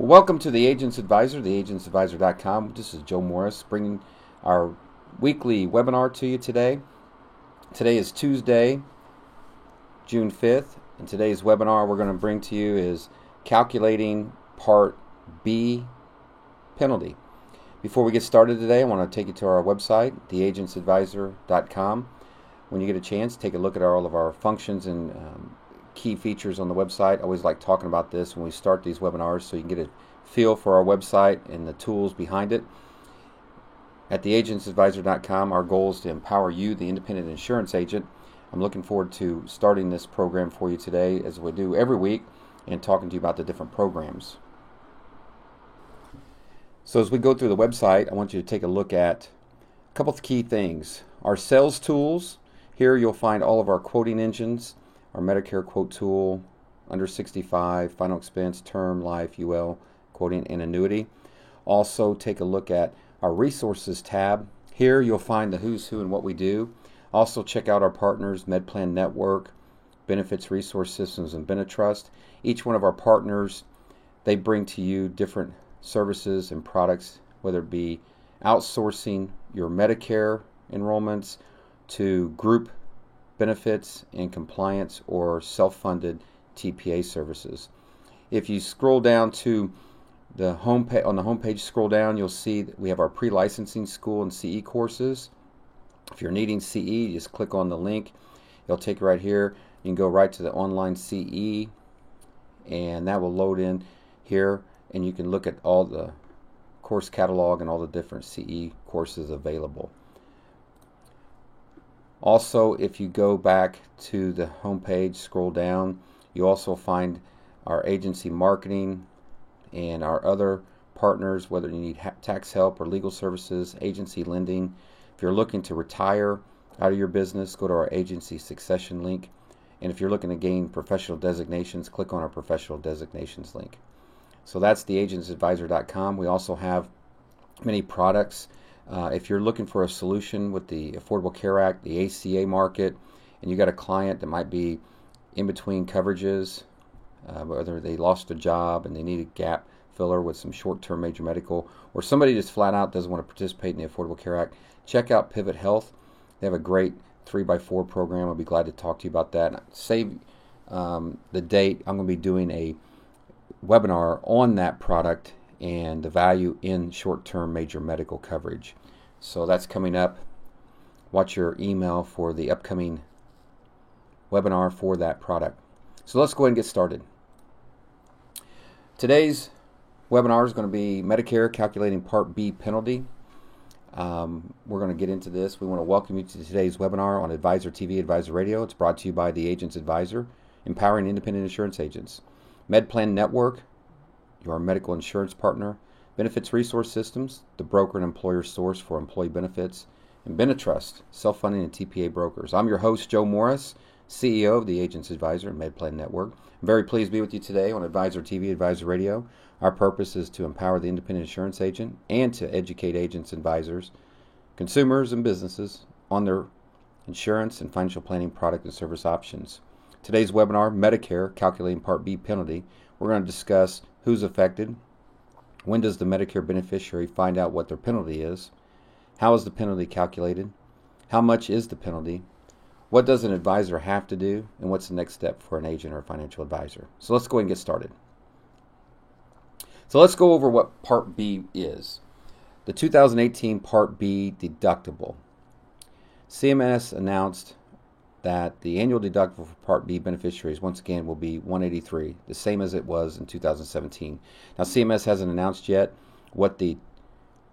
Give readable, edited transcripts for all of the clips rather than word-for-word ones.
Welcome to the Agent's Advisor, theagentsadvisor.com. This is Joe Morris bringing our weekly webinar to you today. Today is Tuesday, June 5th, and today's webinar we're going to bring to you is calculating Part B penalty. Before we get started today, I want to take you to our website, theagentsadvisor.com. When you get a chance, take a look at all of our functions and key features on the website. I always like talking about this when we start these webinars so you can get a feel for our website and the tools behind it. At theagentsadvisor.com, our goal is to empower you, the independent insurance agent. I'm looking forward to starting this program for you today, as we do every week, and talking to you about the different programs. So as we go through the website, I want you to take a look at a couple of key things. Our sales tools. Here you'll find all of our quoting engines, our Medicare quote tool, under 65, final expense, term, life, UL, quoting, and annuity. Also take a look at our resources tab. Here you'll find the who's who and what we do. Also check out our partners, MedPlan Network, Benefits Resource Systems, and Benetrust. Each one of our partners, they bring to you different services and products, whether it be outsourcing your Medicare enrollments to group benefits and compliance or self-funded TPA services. If you scroll down to the home page, on the home page, scroll down, you'll see that we have our pre-licensing school and CE courses. If you're needing CE, just click on the link. It'll take you right here. You can go right to the online CE, and that will load in here, and you can look at all the course catalog and all the different CE courses available. Also, if you go back to the home page, scroll down, you also find our agency marketing and our other partners, whether you need tax help or legal services, agency lending. If you're looking to retire out of your business, go to our agency succession link. And if you're looking to gain professional designations, click on our professional designations link. So that's theagentsadvisor.com. We also have many products. If you're looking for a solution with the Affordable Care Act, the ACA market, and you got a client that might be in between coverages, whether they lost a job and they need a gap filler with some short-term major medical, or somebody just flat out doesn't want to participate in the Affordable Care Act, check out Pivot Health. They have a great 3x4 program. I'll be glad to talk to you about that. Save the date. I'm going to be doing a webinar on that product and the value in short-term major medical coverage. So that's coming up. Watch your email for the upcoming webinar for that product. So let's go ahead and get started. Today's webinar is going to be Medicare Calculating Part B Penalty. We're going to get into this. We want to welcome you to today's webinar on Advisor TV, Advisor Radio. It's brought to you by the Agent's Advisor, empowering independent insurance agents. MedPlan Network, your medical insurance partner. Benefits Resource Systems, the broker and employer source for employee benefits. And Benetrust, self-funding and TPA brokers. I'm your host, Joe Morris, CEO of the Agent's Advisor and MedPlan Network. I'm very pleased to be with you today on Advisor TV, Advisor Radio. Our purpose is to empower the independent insurance agent and to educate agents, advisors, consumers, and businesses on their insurance and financial planning product and service options. Today's webinar, Medicare Calculating Part B Penalty. We're going to discuss who's affected, when does the Medicare beneficiary find out what their penalty is, how is the penalty calculated, how much is the penalty, what does an advisor have to do, and what's the next step for an agent or a financial advisor. So let's go ahead and get started. So let's go over what Part B is. The 2018 Part B deductible. CMS announced that the annual deductible for Part B beneficiaries once again will be $183, the same as it was in 2017. Now CMS hasn't announced yet what the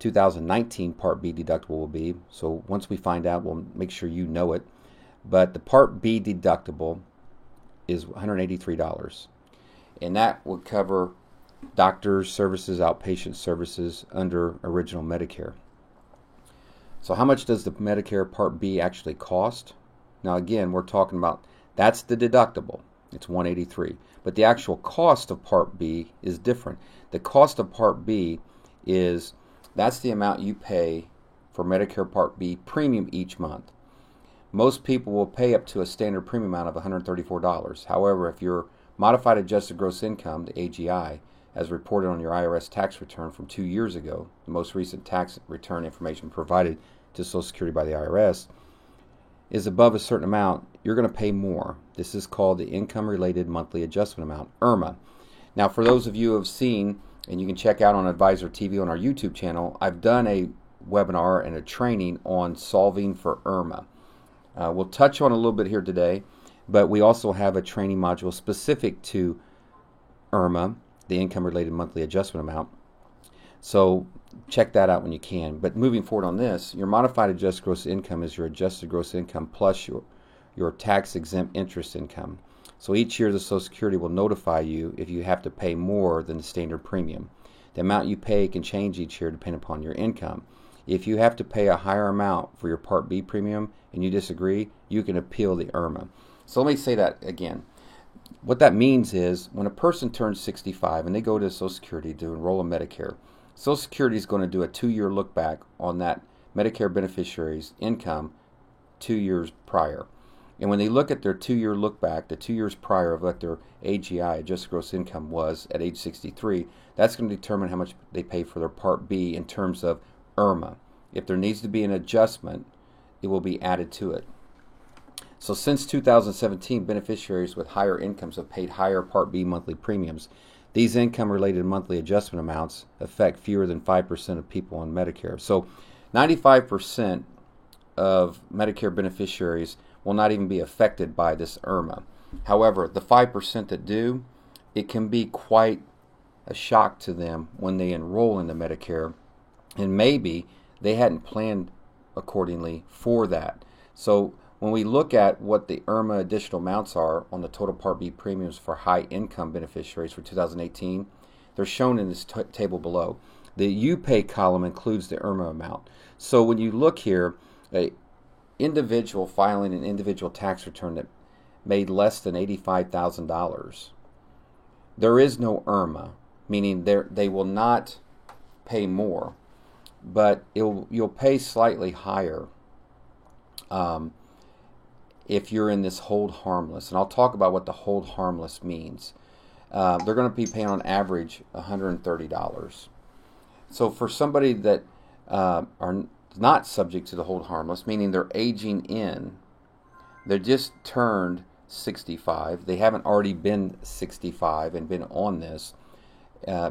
2019 Part B deductible will be, so once we find out, we'll make sure you know it. But the Part B deductible is $183, and that would cover doctors' services, outpatient services under original Medicare. So how much does the Medicare Part B actually cost? Now again, we're talking about, that's the deductible. It's $183. But the actual cost of Part B is different. The cost of Part B is, that's the amount you pay for Medicare Part B premium each month. Most people will pay up to a standard premium amount of $134. However, if you're modified adjusted gross income, the AGI, as reported on your IRS tax return from 2 years ago, the most recent tax return information provided to Social Security by the IRS, is above a certain amount, you're going to pay more. This is called the Income Related Monthly Adjustment Amount, IRMA. Now, for those of you who have seen, and you can check out on Advisor TV on our YouTube channel, I've done a webinar and a training on solving for IRMA. We'll touch on a little bit here today, but we also have a training module specific to IRMA, the Income Related Monthly Adjustment Amount. So check that out when you can. But moving forward on this, your modified adjusted gross income is your adjusted gross income plus your tax-exempt interest income. So each year the Social Security will notify you if you have to pay more than the standard premium. The amount you pay can change each year depending upon your income. If you have to pay a higher amount for your Part B premium and you disagree, you can appeal the IRMA. So let me say that again. What that means is when a person turns 65 and they go to Social Security to enroll in Medicare, Social Security is going to do a 2-year look back on that Medicare beneficiary's income 2 years prior. And when they look at their 2-year look back, the 2 years prior of what their AGI, adjusted gross income, was at age 63, that's going to determine how much they pay for their Part B in terms of IRMA. If there needs to be an adjustment, it will be added to it. So since 2017, beneficiaries with higher incomes have paid higher Part B monthly premiums. These income-related monthly adjustment amounts affect fewer than 5% of people on Medicare. So 95% of Medicare beneficiaries will not even be affected by this IRMA. However, the 5% that do, it can be quite a shock to them when they enroll into Medicare, and maybe they hadn't planned accordingly for that. So when we look at what the IRMA additional amounts are on the total Part B premiums for high income beneficiaries for 2018, they're shown in this table below. The You Pay column includes the IRMA amount. So when you look here, an individual filing an individual tax return that made less than $85,000, there is no IRMA, meaning they will not pay more, but you'll pay slightly higher if you're in this hold harmless. And I'll talk about what the hold harmless means. They're going to be paying on average $130. So for somebody that are not subject to the hold harmless, meaning they're aging in, they're just turned 65, they haven't already been 65 and been on this,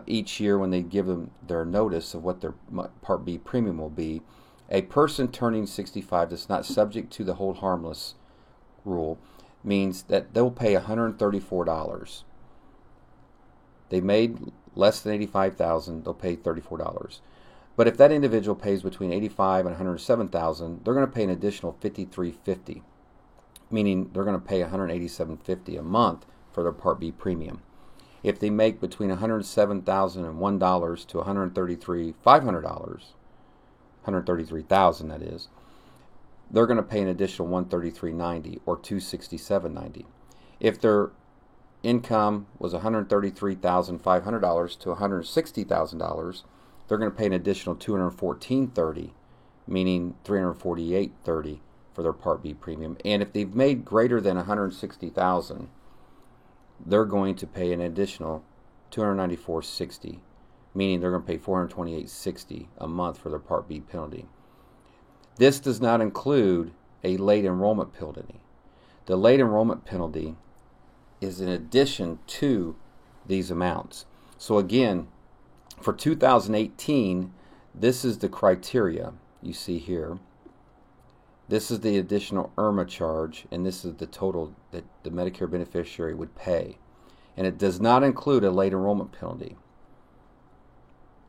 each year when they give them their notice of what their Part B premium will be, a person turning 65 that's not subject to the hold harmless rule means that they'll pay $134. They made less than $85,000, they'll pay $34. But if that individual pays between $85,000 and $107,000, they're going to pay an additional $53.50, meaning they're going to pay $187.50 a month for their Part B premium. If they make between $107,001 to $133,500, $133,000 that is, they're going to pay an additional $133.90 or $267.90. If their income was $133,500 to $160,000, they're going to pay an additional $214.30, meaning $348.30 for their Part B premium. And if they've made greater than $160,000, they're going to pay an additional $294.60, meaning they're going to pay $428.60 a month for their Part B penalty. This does not include a late enrollment penalty. The late enrollment penalty is in addition to these amounts. So again, for 2018, this is the criteria you see here. This is the additional IRMA charge, and this is the total that the Medicare beneficiary would pay. And it does not include a late enrollment penalty.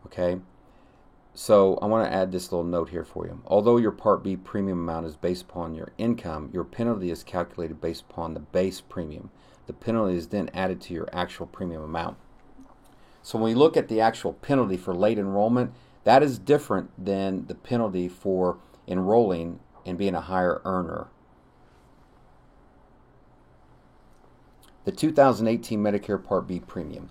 Okay? So I want to add this little note here for you. Although your Part B premium amount is based upon your income, your penalty is calculated based upon the base premium. The penalty is then added to your actual premium amount. So when we look at the actual penalty for late enrollment, that is different than the penalty for enrolling and being a higher earner. The 2018 Medicare Part B premium.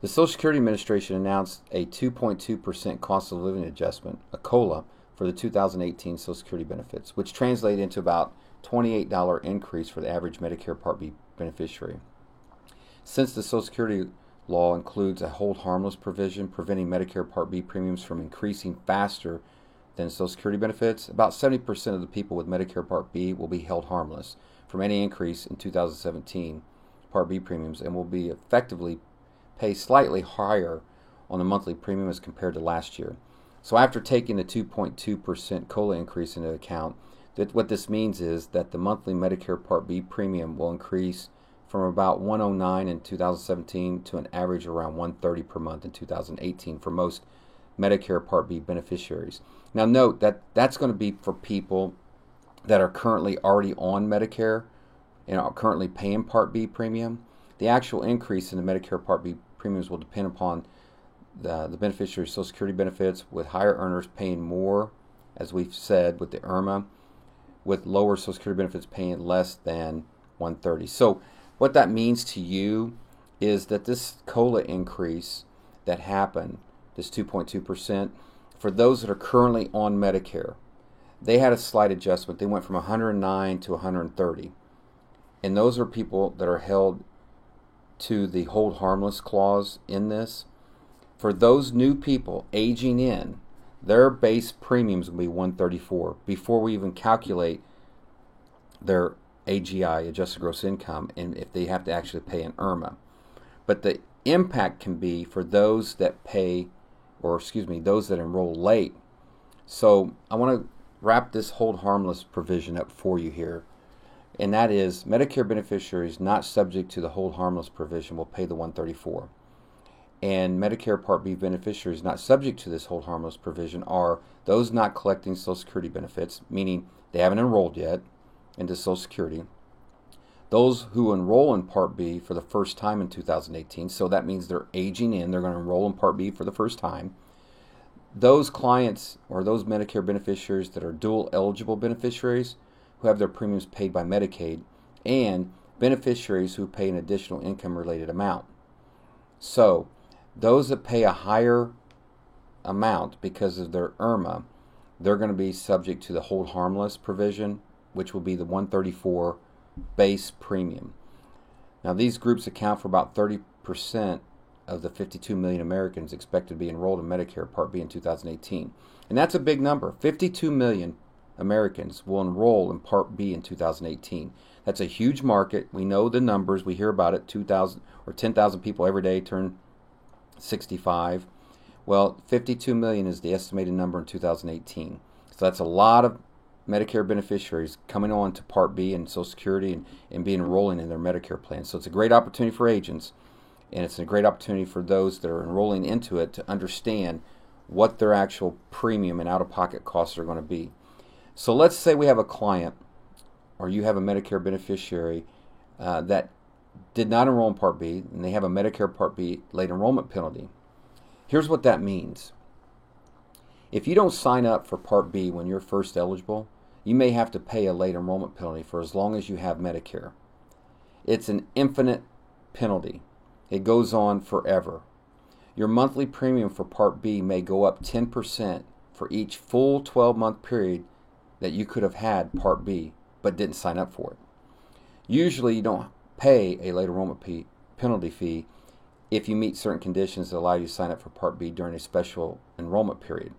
The Social Security Administration announced a 2.2% cost of living adjustment, a COLA, for the 2018 Social Security benefits, which translated into about $28 increase for the average Medicare Part B beneficiary. Since the Social Security law includes a hold harmless provision preventing Medicare Part B premiums from increasing faster than Social Security benefits. About 70% of the people with Medicare Part B will be held harmless from any increase in 2017 Part B premiums and will be effectively pay slightly higher on the monthly premium as compared to last year. So after taking the 2.2% COLA increase into account, what this means is that the monthly Medicare Part B premium will increase from about $109 in 2017 to an average around $130 per month in 2018 for most Medicare Part B beneficiaries. Now note that that's going to be for people that are currently already on Medicare and are currently paying Part B premium. The actual increase in the Medicare Part B premiums will depend upon the beneficiary's Social Security benefits, with higher earners paying more, as we've said, with the IRMA, with lower Social Security benefits paying less than $130. So what that means to you is that this COLA increase that happened, this 2.2%, for those that are currently on Medicare, they had a slight adjustment. They went from 109 to 130. And those are people that are held to the hold harmless clause in this. For those new people aging in, their base premiums will be $134 before we even calculate their AGI, adjusted gross income, and if they have to actually pay an IRMA. But the impact can be for those that pay, those that enroll late. So I want to wrap this hold harmless provision up for you here. And that is, Medicare beneficiaries not subject to the hold harmless provision will pay the $134. And Medicare Part B beneficiaries not subject to this hold harmless provision are those not collecting Social Security benefits, meaning they haven't enrolled yet into Social Security. Those who enroll in Part B for the first time in 2018, so that means they're aging in, they're going to enroll in Part B for the first time. Those clients or those Medicare beneficiaries that are dual eligible beneficiaries who have their premiums paid by Medicaid, and beneficiaries who pay an additional income related amount. So those that pay a higher amount because of their IRMA, they're going to be subject to the hold harmless provision, which will be the $134 base premium. Now these groups account for about 30% of the 52 million Americans expected to be enrolled in Medicare Part B in 2018. And that's a big number. 52 million Americans will enroll in Part B in 2018. That's a huge market. We know the numbers. We hear about it. 2,000 or 10,000 people every day turn 65. Well, 52 million is the estimated number in 2018. So that's a lot of Medicare beneficiaries coming on to Part B and Social Security and being enrolling in their Medicare plan. So it's a great opportunity for agents, and it's a great opportunity for those that are enrolling into it to understand what their actual premium and out-of-pocket costs are going to be. So let's say we have a client, or you have a Medicare beneficiary that did not enroll in Part B, and they have a Medicare Part B late enrollment penalty. Here's what that means. If you don't sign up for Part B when you're first eligible, you may have to pay a late enrollment penalty for as long as you have Medicare. It's an infinite penalty. It goes on forever. Your monthly premium for Part B may go up 10% for each full 12-month period that you could have had Part B but didn't sign up for it. Usually you don't pay a late enrollment penalty fee if you meet certain conditions that allow you to sign up for Part B during a special enrollment period.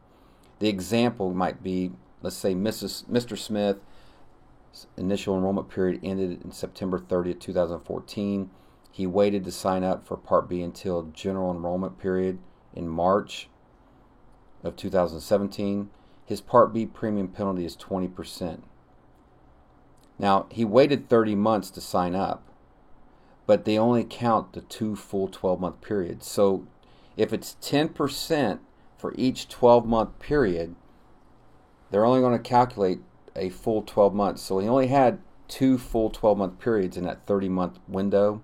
The example might be, let's say Mr. Smith's initial enrollment period ended in September 30th, 2014. He waited to sign up for Part B until general enrollment period in March of 2017. His Part B premium penalty is 20%. Now, he waited 30 months to sign up, but they only count the 2 full 12-month periods. So if it's 10% for each 12-month period, they're only going to calculate a full 12 months. So he only had 2 full 12-month periods in that 30-month window.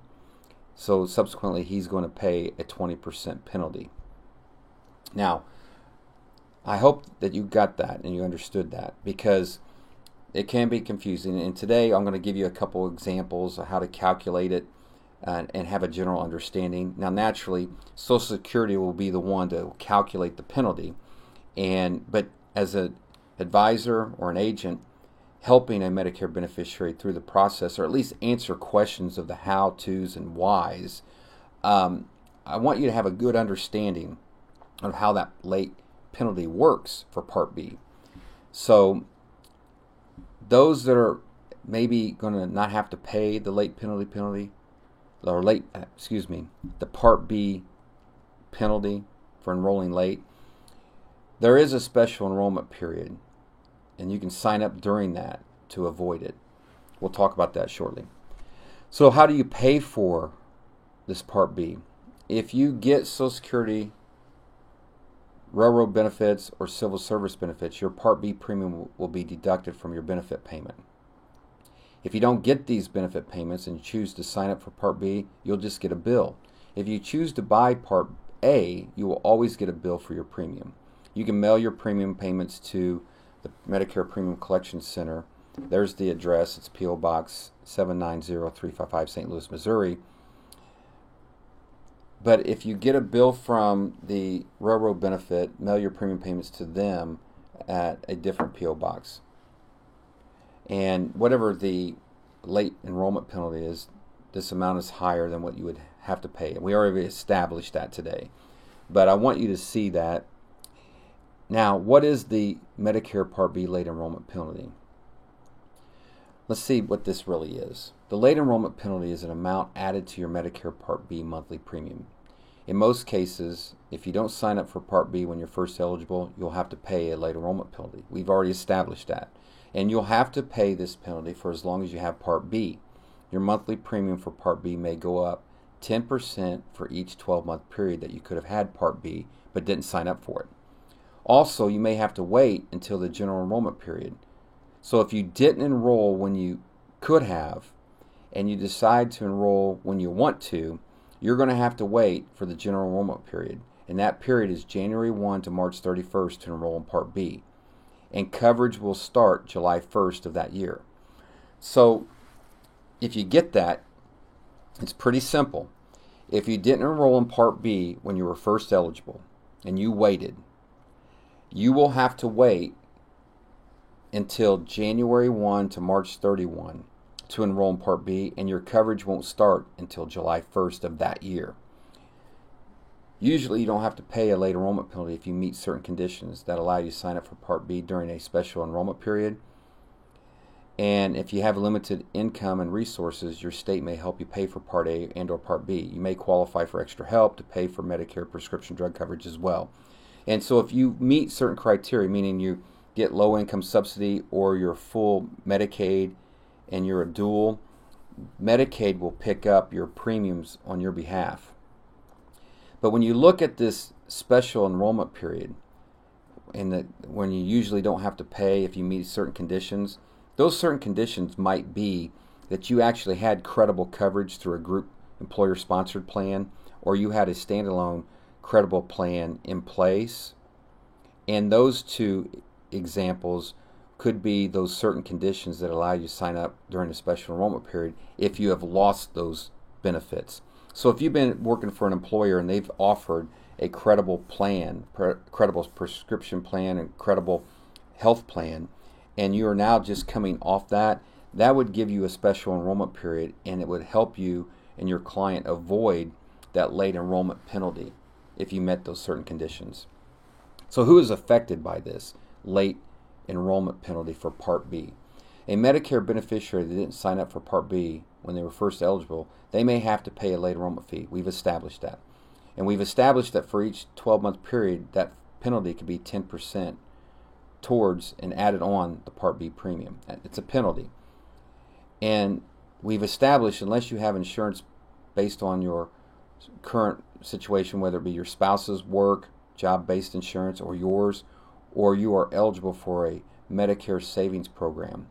So subsequently, he's going to pay a 20% penalty. Now, I hope that you got that and you understood that, because it can be confusing. And today I'm going to give you a couple examples of how to calculate it and have a general understanding. Now, naturally, Social Security will be the one to calculate the penalty, but as an advisor or an agent helping a Medicare beneficiary through the process, or at least answer questions of the how-tos and whys, I want you to have a good understanding of how that late penalty works for Part B. So those that are maybe going to not have to pay the late penalty, or the Part B penalty for enrolling late, there is a special enrollment period, and you can sign up during that to avoid it. We'll talk about that shortly. So how do you pay for this Part B? If you get Social Security, railroad benefits, or civil service benefits, your Part B premium will be deducted from your benefit payment. If you don't get these benefit payments and you choose to sign up for Part B, you'll just get a bill. If you choose to buy Part A, you will always get a bill for your premium. You can mail your premium payments to the Medicare Premium Collection Center. There's the address. It's P.O. Box 790355, St. Louis, Missouri. But if you get a bill from the railroad benefit, mail your premium payments to them at a different P.O. box. And whatever the late enrollment penalty is, this amount is higher than what you would have to pay. And we already established that today. But I want you to see that. Now, what is the Medicare Part B late enrollment penalty? Let's see what this really is. The late enrollment penalty is an amount added to your Medicare Part B monthly premium. In most cases, if you don't sign up for Part B when you're first eligible, you'll have to pay a late enrollment penalty. We've already established that. And you'll have to pay this penalty for as long as you have Part B. Your monthly premium for Part B may go up 10% for each 12-month period that you could have had Part B but didn't sign up for it. Also, you may have to wait until the general enrollment period. So if you didn't enroll when you could have, and you decide to enroll when you want to, you're going to have to wait for the general enrollment period. And that period is January 1 to March 31st to enroll in Part B. And coverage will start July 1st of that year. So if you get that, it's pretty simple. If you didn't enroll in Part B when you were first eligible and you waited, you will have to wait until January 1 to March 31 to enroll in Part B, and your coverage won't start until July 1st of that year. Usually you don't have to pay a late enrollment penalty if you meet certain conditions that allow you to sign up for Part B during a special enrollment period. And if you have limited income and resources, your state may help you pay for Part A and or Part B. You may qualify for extra help to pay for Medicare prescription drug coverage as well. And so if you meet certain criteria, meaning you get low income subsidy or you're full Medicaid and you're a dual, Medicaid will pick up your premiums on your behalf. But when you look at this special enrollment period, and when you usually don't have to pay if you meet certain conditions, those certain conditions might be that you actually had credible coverage through a group employer-sponsored plan, or you had a standalone credible plan in place. And those two examples could be those certain conditions that allow you to sign up during the special enrollment period if you have lost those benefits. So if you've been working for an employer and they've offered a credible plan, credible prescription plan and credible health plan, and you are now just coming off that, that would give you a special enrollment period, and it would help you and your client avoid that late enrollment penalty if you met those certain conditions. So who is affected by this late enrollment penalty for Part B? A Medicare beneficiary that didn't sign up for Part B when they were first eligible, they may have to pay a late enrollment fee. We've established that. And we've established that for each 12-month period, that penalty could be 10% towards and added on the Part B premium. It's a penalty. And we've established, unless you have insurance based on your current situation, whether it be your spouse's work, job-based insurance, or yours, or you are eligible for a Medicare savings program.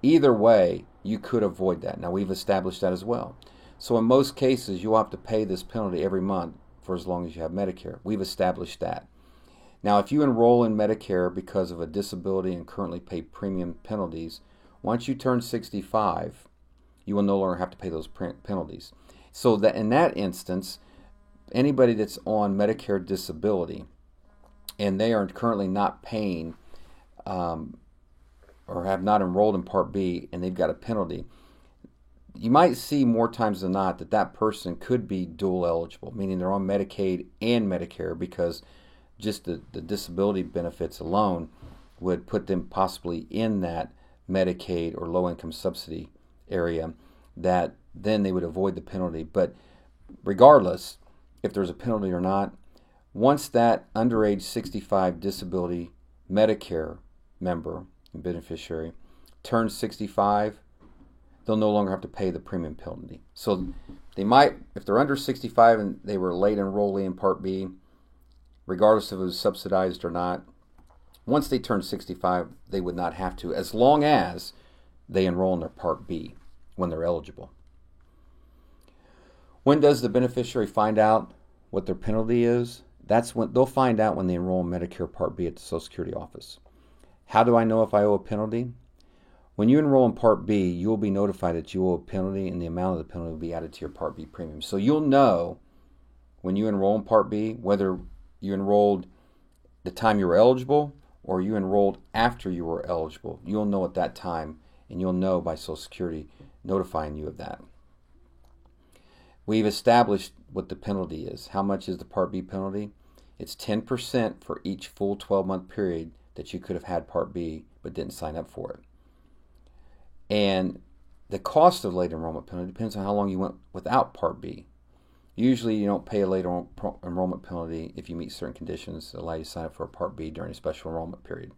Either way, you could avoid that. Now, we've established that as well. So in most cases, you'll have to pay this penalty every month for as long as you have Medicare. We've established that. Now, if you enroll in Medicare because of a disability and currently pay premium penalties, once you turn 65, you will no longer have to pay those penalties. So that in that instance, anybody that's on Medicare disability and they are currently not paying or have not enrolled in Part B and they've got a penalty, you might see more times than not that that person could be dual eligible, meaning they're on Medicaid and Medicare, because just the disability benefits alone would put them possibly in that Medicaid or low-income subsidy area, that then they would avoid the penalty. But regardless, if there's a penalty or not, once that underage 65 disability Medicare member and beneficiary turns 65, they'll no longer have to pay the premium penalty. So they might, if they're under 65 and they were late enrollee in Part B, regardless if it was subsidized or not, once they turn 65, they would not have to, as long as they enroll in their Part B when they're eligible. When does the beneficiary find out what their penalty is? That's when they'll find out when they enroll in Medicare Part B at the Social Security office. How do I know if I owe a penalty? When you enroll in Part B, you will be notified that you owe a penalty, and the amount of the penalty will be added to your Part B premium. So you'll know when you enroll in Part B whether you enrolled the time you were eligible or you enrolled after you were eligible. You'll know at that time, and you'll know by Social Security notifying you of that. We've established what the penalty is. How much is the Part B penalty? It's 10% for each full 12-month period that you could have had Part B but didn't sign up for it. And the cost of late enrollment penalty depends on how long you went without Part B. Usually you don't pay a late enrollment penalty if you meet certain conditions that allow you to sign up for a Part B during a special enrollment period.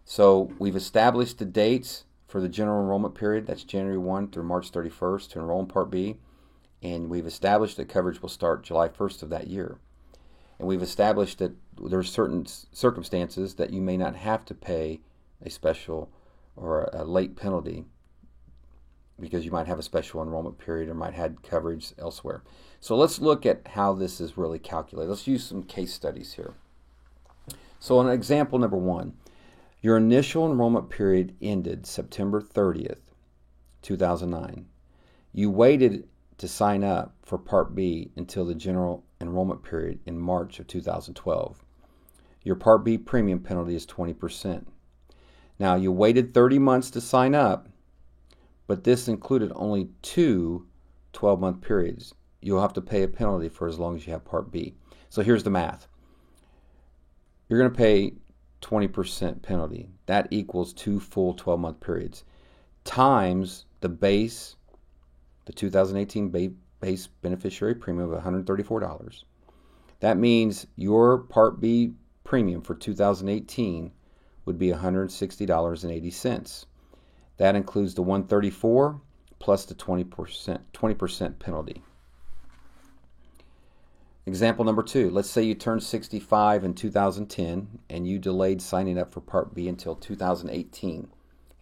So we've established the dates for the general enrollment period. That's January 1 through March 31st to enroll in Part B. And we've established that coverage will start July 1st of that year. And we've established that there are certain circumstances that you may not have to pay a special or a late penalty because you might have a special enrollment period or might have coverage elsewhere. So let's look at how this is really calculated. Let's use some case studies here. So on example number 1, your initial enrollment period ended September 30th, 2009. You waited to sign up for Part B until the general enrollment period in March of 2012. Your Part B premium penalty is 20%. Now, you waited 30 months to sign up, but this included only 2 12-month periods. You'll have to pay a penalty for as long as you have Part B. So here's the math. You're going to pay 20% penalty. That equals 2 full 12-month periods times the base, the 2018 base beneficiary premium of $134. That means your Part B premium for 2018 would be $160.80. That includes the $134 plus the 20% penalty. Example number 2. Let's say you turned 65 in 2010 and you delayed signing up for Part B until 2018,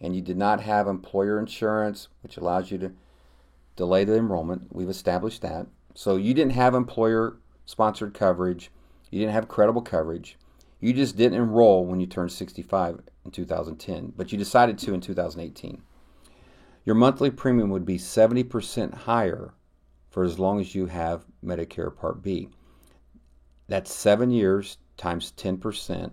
and you did not have employer insurance, which allows you to delay the enrollment. We've established that. So you didn't have employer-sponsored coverage. You didn't have credible coverage. You just didn't enroll when you turned 65 in 2010, but you decided to in 2018. Your monthly premium would be 70% higher for as long as you have Medicare Part B. That's 7 years times 10%.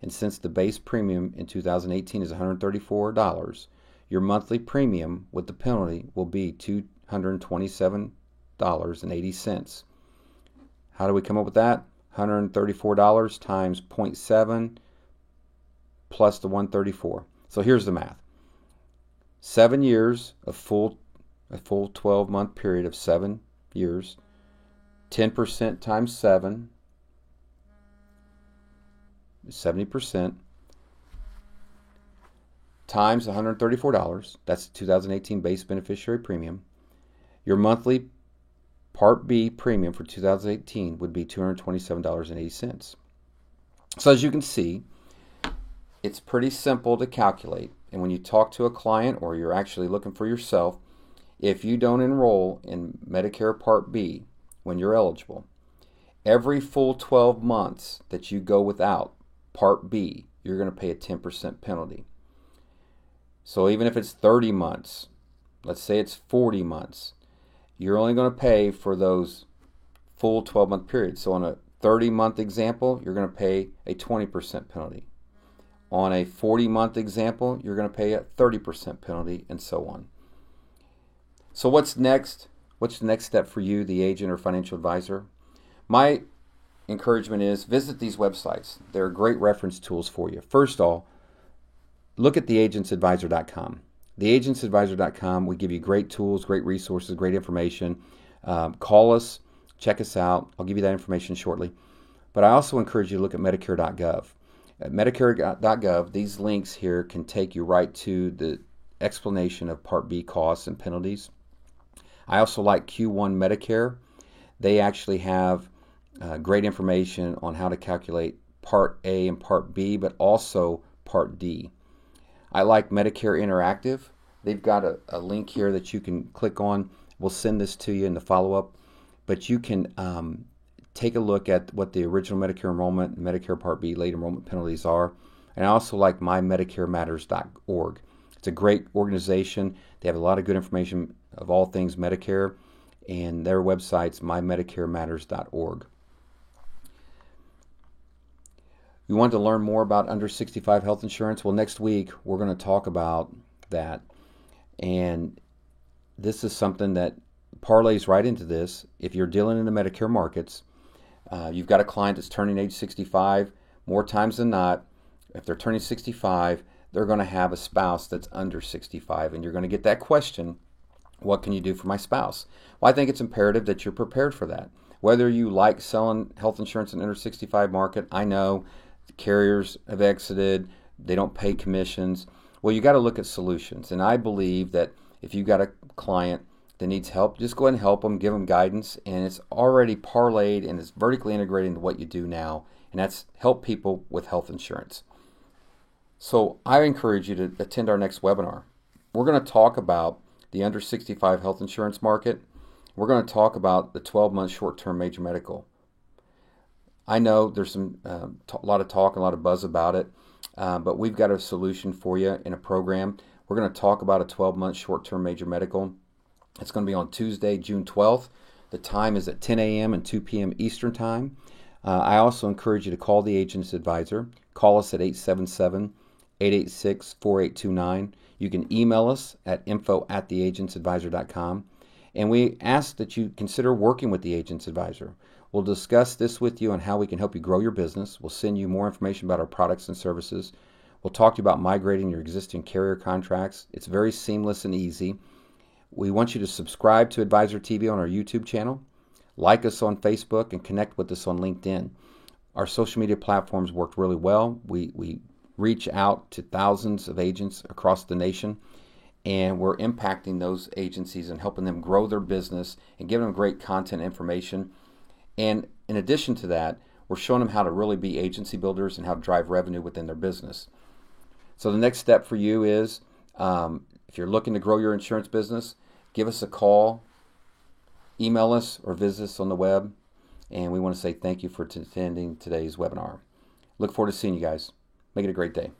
And since the base premium in 2018 is $134, your monthly premium with the penalty will be $227.80. How do we come up with that? $134 times 0.7 plus the 134. So here's the math. 7 years of a full 12-month period of 7 years, 10% times 7 is 70%, times $134. That's the 2018 base beneficiary premium. Your monthly Part B premium for 2018 would be $227.80. So as you can see, it's pretty simple to calculate. And when you talk to a client or you're actually looking for yourself, if you don't enroll in Medicare Part B when you're eligible, every full 12 months that you go without Part B, you're going to pay a 10% penalty. So even if it's 30 months, let's say it's 40 months, you're only going to pay for those full 12-month periods. So on a 30-month example, you're going to pay a 20% penalty. On a 40-month example, you're going to pay a 30% penalty, and so on. So what's next? What's the next step for you, the agent or financial advisor? My encouragement is visit these websites. They're great reference tools for you. First of all, look at theagentsadvisor.com. Theagentsadvisor.com, we give you great tools, great resources, great information. Call us, check us out. I'll give you that information shortly. But I also encourage you to look at Medicare.gov. At Medicare.gov, these links here can take you right to the explanation of Part B costs and penalties. I also like Q1 Medicare. They actually have great information on how to calculate Part A and Part B, but also Part D. I like Medicare Interactive. They've got a link here that you can click on. We'll send this to you in the follow-up. But you can take a look at what the original Medicare enrollment and Medicare Part B late enrollment penalties are. And I also like mymedicarematters.org. It's a great organization. They have a lot of good information of all things Medicare, and their website's mymedicarematters.org. You want to learn more about under 65 health insurance? Well, next week we're going to talk about that. And this is something that parlays right into this. If you're dealing in the Medicare markets, you've got a client that's turning age 65, more times than not, if they're turning 65, they're going to have a spouse that's under 65, and you're going to get that question, what can you do for my spouse? Well, I think it's imperative that you're prepared for that. Whether you like selling health insurance in the under 65 market, I know the carriers have exited, they don't pay commissions. Well, you got to look at solutions, and I believe that if you've got a client that needs help, just go ahead and help them, give them guidance, and it's already parlayed and it's vertically integrated into what you do now, and that's help people with health insurance. So I encourage you to attend our next webinar. We're going to talk about the under 65 health insurance market. We're going to talk about the 12-month short-term major medical. I know there's a lot of talk, a lot of buzz about it, but we've got a solution for you in a program. We're going to talk about a 12-month short-term major medical. It's going to be on Tuesday, June 12th. The time is at 10 a.m. and 2 p.m. Eastern Time. I also encourage you to call the Agent's Advisor. Call us at 877-886-4829. You can email us at info@theagentsadvisor.com. And we ask that you consider working with the Agent's Advisor. We'll discuss this with you on how we can help you grow your business. We'll send you more information about our products and services. We'll talk to you about migrating your existing carrier contracts. It's very seamless and easy. We want you to subscribe to Advisor TV on our YouTube channel, like us on Facebook, and connect with us on LinkedIn. Our social media platforms worked really well. We reach out to thousands of agents across the nation, and we're impacting those agencies and helping them grow their business and giving them great content information. And in addition to that, we're showing them how to really be agency builders and how to drive revenue within their business. So the next step for you is, if you're looking to grow your insurance business, give us a call, email us, or visit us on the web. And we want to say thank you for attending today's webinar. Look forward to seeing you guys. Make it a great day.